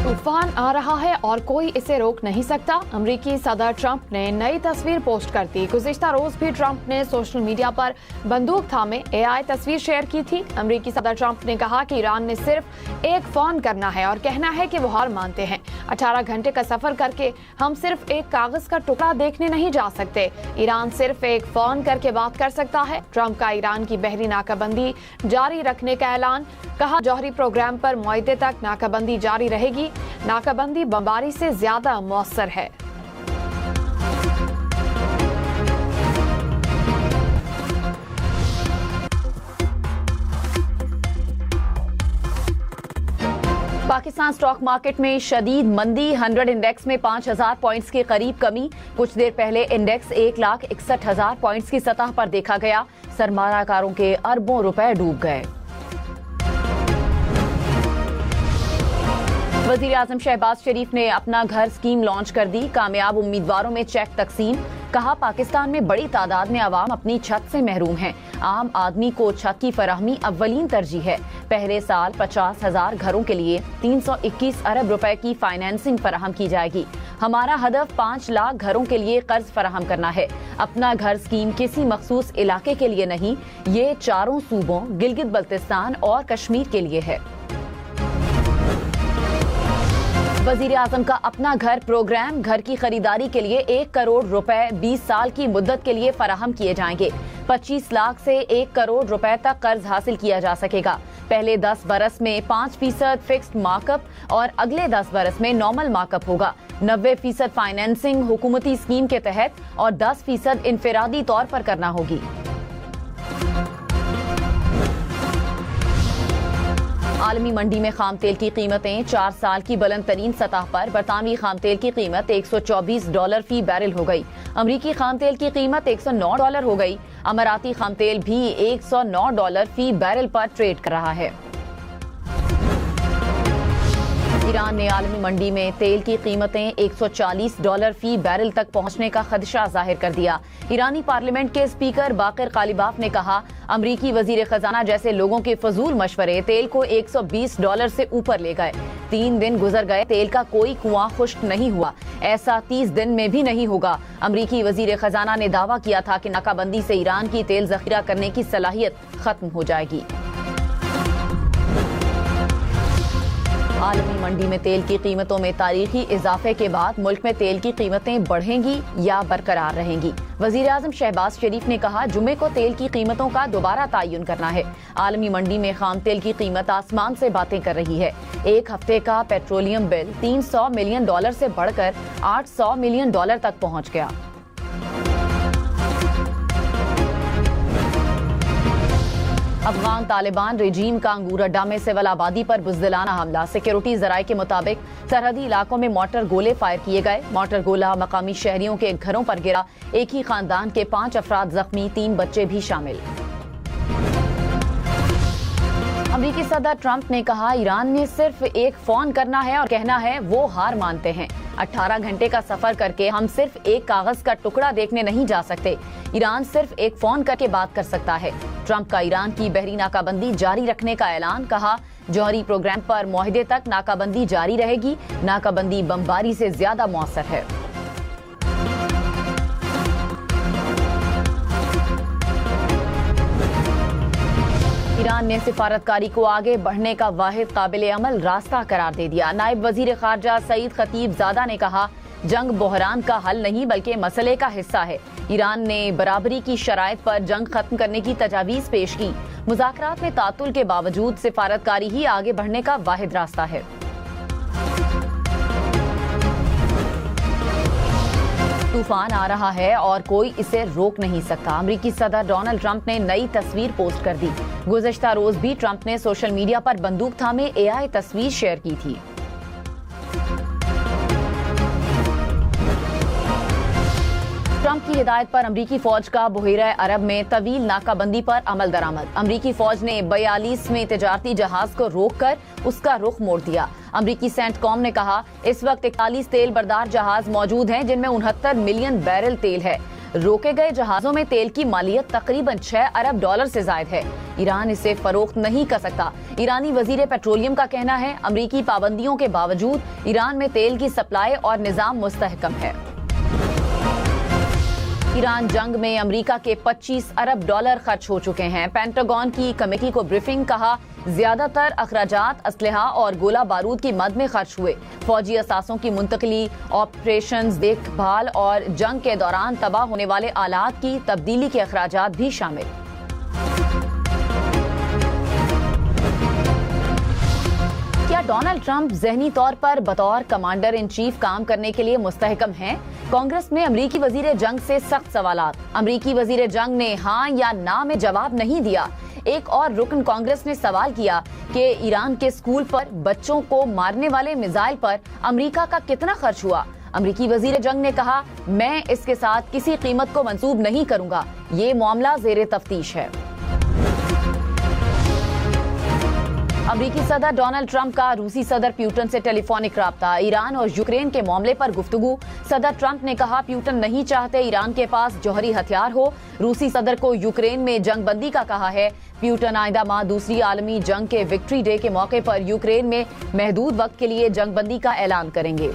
तूफान आ रहा है और कोई इसे रोक नहीं सकता। अमेरिकी सदर ट्रंप ने नई तस्वीर पोस्ट कर दी। गुज़िश्ता रोज भी ट्रंप ने सोशल मीडिया पर बंदूक थामे एआई तस्वीर शेयर की थी। अमेरिकी सदर ट्रंप ने कहा कि ईरान ने सिर्फ एक फोन करना है और कहना है कि वो हार मानते हैं। 18 घंटे का सफर करके हम सिर्फ एक कागज का टुकड़ा देखने नहीं जा सकते। ईरान सिर्फ एक फोन करके बात कर सकता है। ट्रंप का ईरान की बहरी नाकाबंदी जारी रखने का ऐलान। कहा, जौहरी प्रोग्राम पर मुआहदे तक नाकाबंदी जारी रहेगी। नाकाबंदी बमबारी से ज्यादा मौसर है। पाकिस्तान स्टॉक मार्केट में शदीद मंदी। 100 इंडेक्स में 5000 पॉइंट्स के करीब कमी। कुछ देर पहले इंडेक्स 1,61,000 पॉइंट्स की सतह पर देखा गया। सरमायाकारों के अरबों रुपए डूब गए। वजीर आजम शहबाज शरीफ ने अपना घर स्कीम लॉन्च कर दी। कामयाब उम्मीदवारों में चेक तकसीम। कहा, पाकिस्तान में बड़ी तादाद में आवाम अपनी छत से महरूम हैं। आम आदमी को छत की फराहमी अव्वलीन तरजीह है। पहले साल 50,000 घरों के लिए 321 अरब रुपए की फाइनेंसिंग फराहम की जाएगी। हमारा हदफ 5 लाख घरों के लिए कर्ज फराहम करना है। अपना घर स्कीम किसी मखसूस इलाके के लिए नहीं, ये चारों सूबों गिलगित बल्तिस्तान और कश्मीर के लिए है। वजीर आजम का अपना घर प्रोग्राम। घर की खरीदारी के लिए 1 करोड़ रुपए 20 साल की मुद्दत के लिए फराहम किए जाएंगे। 25 लाख से 1 करोड़ रुपए तक कर्ज हासिल किया जा सकेगा। पहले 10 बरस में 5% फिक्स्ड मार्कअप और अगले 10 बरस में नॉर्मल मार्कअप होगा। 90% फाइनेंसिंग हुकूमती स्कीम के तहत और 10% इनफरादी तौर पर करना होगी। आलमी मंडी में खाम तेल की कीमतें 4 साल की बुलंद तरीन सतह पर। बरतानवी खाम तेल की कीमत $124 फी बैरल हो गई। अमरीकी खाम तेल की कीमत $109 हो गई। अमाराती खाम तेल भी $109 फी बैरल पर ट्रेड कर रहा है। ईरान ने आलमी मंडी में तेल की कीमतें $140 फी बैरल तक पहुंचने का खदशा जाहिर कर दिया। ईरानी पार्लियामेंट के स्पीकर बाकिर कालिबाफ ने कहा, अमरीकी वजीर खजाना जैसे लोगों के फजूल मशवरे तेल को $120 से ऊपर ले गए। 3 दिन गुजर गए, तेल का कोई कुआं खुश्क नहीं हुआ। ऐसा 30 दिन में भी नहीं होगा। अमरीकी वजीर खजाना ने दावा किया था कि नाकाबंदी से ईरान की तेल जखीरा करने की सलाहियत खत्म हो जाएगी। आलमी मंडी में तेल की कीमतों में तारीखी इजाफे के बाद मुल्क में तेल की कीमतें बढ़ेंगी या बरकरार रहेंगी। वजीर आजम शहबाज शरीफ ने कहा, जुमे को तेल की कीमतों का दोबारा तयन करना है। आलमी मंडी में खाम तेल की कीमत आसमान से बातें कर रही है। एक हफ्ते का पेट्रोलियम बिल $300 मिलियन से बढ़कर $800 मिलियन तक पहुँच गया। अफगान तालिबान रेजीम का अंगूर अड्डा में सिविल आबादी पर बुज़दिलाना हमला। सिक्योरिटी जराये के मुताबिक सरहदी इलाकों में मोटर गोले फायर किए गए। मोटर गोला मकामी शहरियों के घरों पर गिरा। एक ही खानदान के 5 अफराद जख्मी, 3 बच्चे भी शामिल। अमेरिकी सदर ट्रंप ने कहा, ईरान ने सिर्फ एक फोन करना है और कहना है वो हार मानते हैं। 18 घंटे का सफर करके हम सिर्फ एक कागज का टुकड़ा देखने नहीं जा सकते। ईरान सिर्फ एक फोन करके बात कर सकता है। ट्रंप का ईरान की बहरी नाकाबंदी जारी रखने का ऐलान। कहा, जौहरी प्रोग्राम पर मुआहदे तक नाकाबंदी जारी रहेगी। नाकाबंदी बमबारी से ज्यादा मौसर है। ईरान ने सिफारतकारी को आगे बढ़ने का वाहिद काबिल अमल रास्ता करार दे दिया। नायब वजीर खारजा सईद खतीबजादा ने कहा, जंग बहरान का हल नहीं बल्कि मसले का हिस्सा है। ईरान ने बराबरी की शराइत पर जंग खत्म करने की तजावीज पेश की। मुज़ाकरात में तातुल के बावजूद सिफारतकारी ही आगे बढ़ने का वाहिद रास्ता है। तूफान आ रहा है और कोई इसे रोक नहीं सकता। अमेरिकी सदर डोनाल्ड ट्रंप ने नई तस्वीर पोस्ट कर दी। गुज़श्ता रोज भी ट्रंप ने सोशल मीडिया पर बंदूक थामे एआई तस्वीर शेयर की थी। ट्रंप की हिदायत पर अमरीकी फौज का बहरीन अरब में तवील नाकाबंदी पर अमल दरामद। अमरीकी फौज ने 42वें तिजारती जहाज को रोककर उसका रुख मोड़ दिया। अमरीकी सेंटकॉम ने कहा, इस वक्त 41 तेल बरदार जहाज मौजूद हैं जिनमें 69 मिलियन बैरल तेल है। रोके गए जहाजों में तेल की मालियत तकरीबन 6 अरब डॉलर से ज्यादा है। ईरान इसे फरोख्त नहीं कर सकता। ईरानी वजीर पेट्रोलियम का कहना है, अमरीकी पाबंदियों के बावजूद ईरान में तेल की सप्लाई और निजाम मुस्तहकम है। ईरान जंग में अमेरिका के 25 अरब डॉलर खर्च हो चुके हैं। पेंटागन की कमेटी को ब्रीफिंग, कहा ज्यादातर अखराजात असलहा और गोला बारूद की मद में खर्च हुए। फौजी असासों की मुंतकली, ऑपरेशंस, देखभाल और जंग के दौरान तबाह होने वाले आलात की तब्दीली के अखराजात भी शामिल। क्या डोनाल्ड ट्रंप ज़हनी तौर पर बतौर कमांडर इन चीफ काम करने के लिए मुस्तहकम हैं? कांग्रेस में अमरीकी वजीर जंग से सख्त सवालात। अमरीकी वजीर जंग ने हाँ या ना में जवाब नहीं दिया। एक और रुकन कांग्रेस ने सवाल किया कि ईरान के स्कूल पर बच्चों को मारने वाले मिसाइल पर अमरीका का कितना खर्च हुआ। अमरीकी वजीर जंग ने कहा, मैं इसके साथ किसी कीमत को मंसूब नहीं करूंगा, ये मामला जेर तफ्तीश है। अमरीकी सदर डोनाल्ड ट्रंप का रूसी सदर पुतिन से टेलीफोनिक राब्ता। ईरान और यूक्रेन के मामले पर गुफ्तगू। सदर ट्रंप ने कहा, पुतिन नहीं चाहते ईरान के पास जौहरी हथियार हो। रूसी सदर को यूक्रेन में जंगबंदी का कहा है। पुतिन आइंदा माह दूसरी आलमी जंग के विक्ट्री डे के मौके पर यूक्रेन में महदूद वक्त के लिए जंगबंदी का ऐलान करेंगे।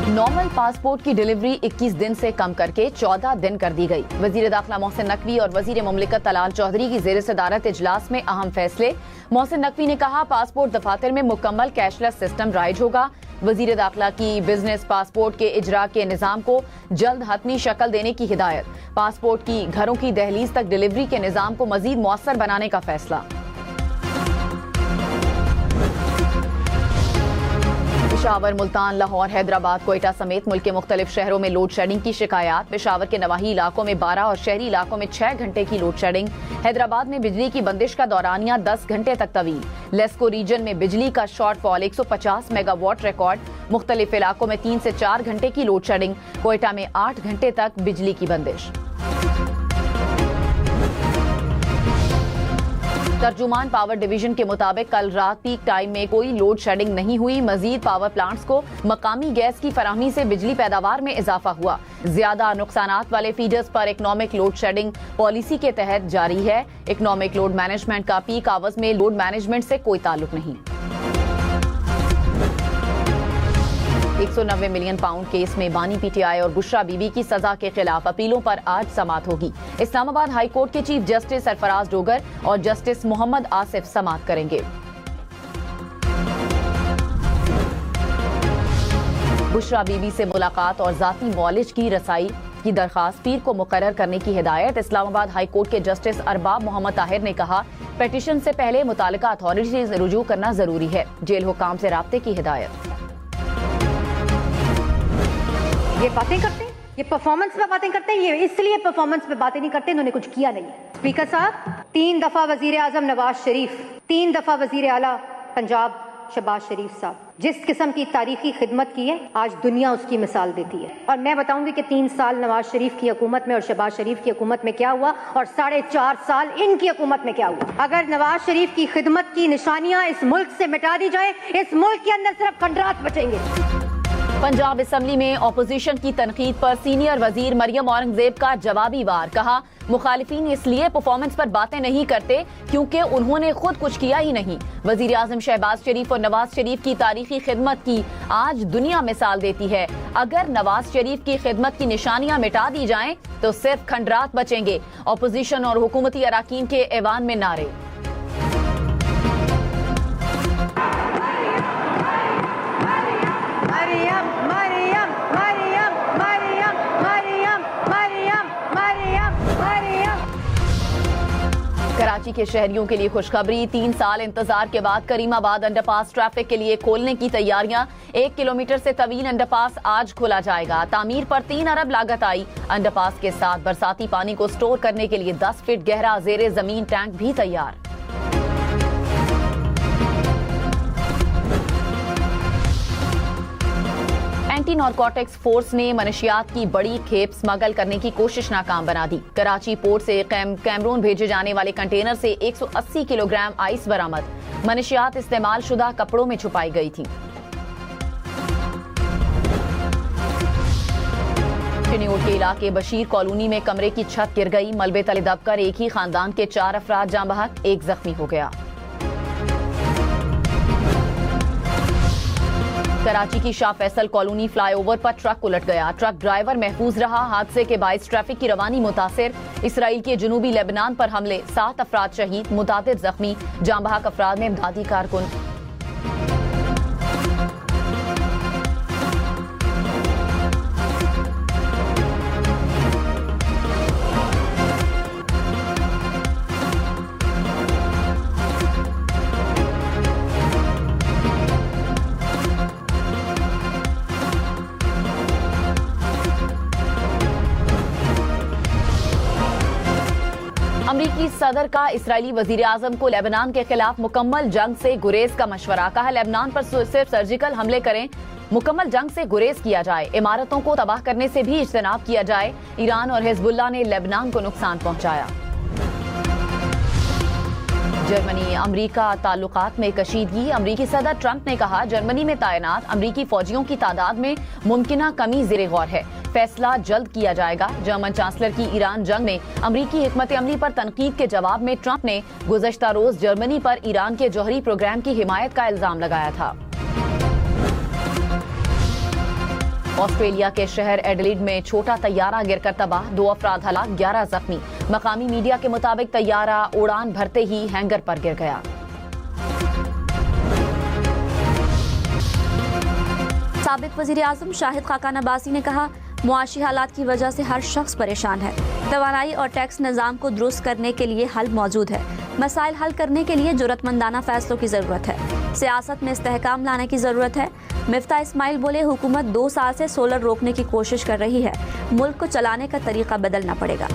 नॉर्मल पासपोर्ट की डिलीवरी 21 दिन से कम करके 14 दिन कर दी गई। वजीर दाखिला मोहसिन नकवी और वजीर मुमलिकत तलाल चौधरी की जेर सदारत इजलास में अहम फैसले। मोहसिन नकवी ने कहा, पासपोर्ट दफातर में मुकम्मल कैशलेस सिस्टम राइज होगा। वजीर दाखिला की बिजनेस पासपोर्ट के इजरा के निजाम को जल्द हतमी शक्ल देने की हिदायत। पासपोर्ट की घरों की दहलीज तक डिलीवरी के निजाम को मजीद मौसर बनाने का फैसला। पेशावर, मुल्तान, लाहौर, हैदराबाद, कोयटा समेत मुल्क के मुख्तलिफ शहरों में लोड शेडिंग की शिकायत। पेशावर के नवाही इलाकों में 12 और शहरी इलाकों में 6 घंटे की लोड शेडिंग। हैदराबाद में बिजली की बंदिश का दौरानिया 10 घंटे तक तवील। लेस्को रीजन में बिजली का शॉर्टफॉल 150 मेगावाट रिकॉर्ड। मुख्तलिफ इलाकों में 3 से 4 घंटे की लोड शेडिंग। कोयटा में 8 घंटे तक बिजली की बंदिश। तर्जुमान पावर डिवीजन के मुताबिक कल रात पीक टाइम में कोई लोड शेडिंग नहीं हुई। मजीद पावर प्लांट्स को मकामी गैस की फराहमी से बिजली पैदावार में इजाफा हुआ। ज्यादा नुकसानात वाले फीडर्स पर इकोनॉमिक लोड शेडिंग पॉलिसी के तहत जारी है। इकोनॉमिक लोड मैनेजमेंट का पीक आवर्स में लोड मैनेजमेंट से कोई ताल्लुक नहीं। 190 मिलियन पाउंड केस में बानी पीटीआई और बुशरा बीबी की सजा के खिलाफ अपीलों पर आज समाअत होगी। इस्लामाबाद हाई कोर्ट के चीफ जस्टिस सरफराज डोगर और जस्टिस मोहम्मद आसिफ समाअत करेंगे। बुशरा बीबी से मुलाकात और जाती मौलिज की रसाई की दरखास्त पीर को मुकर्रर करने की हिदायत। इस्लामाबाद हाई कोर्ट के जस्टिस अरबाब मोहम्मद ताहिर ने कहा, पेटिशन से पहले मुतालिका अथॉरिटी से रुजू करना जरूरी है। जेल हुकाम से राब्ते की हिदायत। ये बातें करते हैं, ये परफॉर्मेंस पे बातें करते हैं, ये इसलिए परफॉर्मेंस पे बातें नहीं करते, इन्होंने कुछ किया नहीं है। स्पीकर साहब, 3 दफा वजीर आजम नवाज शरीफ, 3 दफा वजीर आला पंजाब शहबाज शरीफ साहब, जिस किस्म की तारीखी खिदमत की है, आज दुनिया उसकी मिसाल देती है। और मैं बताऊंगी कि 3 साल नवाज शरीफ की हुकूमत में और शहबाज शरीफ की हुकूमत में क्या हुआ और 4.5 साल इनकी हुकूमत में क्या हुआ। अगर नवाज शरीफ की खिदमत की निशानियां इस मुल्क से मिटा दी जाए, इस मुल्क के अंदर सिर्फ खंडरात बचेंगे। पंजाब असेंबली में ऑपोजिशन की तनकीद पर सीनियर वजीर मरियम औरंगजेब का जवाबी वार। कहा, मुखालिफिन इसलिए परफॉर्मेंस पर बातें नहीं करते क्योंकि उन्होंने खुद कुछ किया ही नहीं। वजीर आजम शहबाज शरीफ और नवाज शरीफ की तारीखी खिदमत की आज दुनिया मिसाल देती है। अगर नवाज शरीफ की खिदमत की निशानियां मिटा दी जाएं तो सिर्फ खंडरात बचेंगे। ऑपोजिशन और हुकूमती अराकीन के ऐवान में नारे। कराची के शहरियों के लिए खुशखबरी। 3 साल इंतजार के बाद करीमाबाद अंडरपास ट्रैफिक के लिए खोलने की तैयारियां। 1 किलोमीटर से तवील अंडरपास आज खोला जाएगा। तामीर पर 3 अरब लागत आई। अंडरपास के साथ बरसाती पानी को स्टोर करने के लिए 10 फीट गहरा जेरे जमीन टैंक भी तैयार। एंटी नारकोटिक्स फोर्स ने मनशियात की बड़ी खेप स्मगल करने की कोशिश नाकाम बना दी। कराची पोर्ट से कैमरून भेजे जाने वाले कंटेनर से 180 किलोग्राम आइस बरामद। मनशियात इस्तेमाल शुदा कपड़ों में छुपाई गई थी। चिन्योट के इलाके बशीर कॉलोनी में कमरे की छत गिर गई। मलबे तले दबकर एक ही खानदान के 4 अफराद जाँ बहक, एक जख्मी हो गया। कराची की शाह फैसल कॉलोनी फ्लाईओवर पर ट्रक उलट गया। ट्रक ड्राइवर महफूज रहा। हादसे के बाइस ट्रैफिक की रवानी मुतासिर। इसराइल के जनूबी लेबनान पर हमले, 7 अफराद शहीद, मुतादिद जख्मी। जाँ बहक अफराद में इमदादी कारकुन। अमरीकी सदर का इसराइली वजीर आजम को लेबनान के खिलाफ मुकम्मल जंग से गुरेज का मशवरा। कहा, लेबनान पर सिर्फ सर्जिकल हमले करें, मुकम्मल जंग से गुरेज किया जाए। इमारतों को तबाह करने से भी इज्तनाब किया जाए। ईरान और हिजबुल्लाह ने लेबनान को नुकसान पहुंचाया। जर्मनी अमरीका ताल्लुकात में कशीदगी। अमरीकी सदर ट्रंप ने कहा, जर्मनी में तैनात अमरीकी फौजियों की तादाद में मुमकिना कमी ज़ेरे गौर है, फैसला जल्द किया जाएगा। जर्मन चांसलर की ईरान जंग में अमरीकी हिकमत अमली पर तनकीद के जवाब में ट्रंप ने गुज़श्ता रोज जर्मनी पर ईरान के जौहरी प्रोग्राम की हिमायत का इल्जाम लगाया था। ऑस्ट्रेलिया के शहर एडिलेड में छोटा तैयारा गिरकर तबाह, 2 अफराद हलाक, 11 जख्मी। मकामी मीडिया के मुताबिक तैयारा उड़ान भरते ही हैंगर पर गिर गया। साबिक वजीर आजम शाहिद खाकान अब्बासी ने कहा, मुआशी हालात की वजह से हर शख्स परेशान है। तवानाई और टैक्स निज़ाम को दुरुस्त करने के लिए हल मौजूद है। मसाइल हल करने के लिए जुर्रतमंदाना फैसलों की ज़रूरत है। सियासत में इस्तेहकाम लाने की ज़रूरत है। मिफ्ता इस्माइल बोले, हुकूमत 2 साल से सोलर रोकने की कोशिश कर रही है। मुल्क को चलाने का तरीका बदलना पड़ेगा।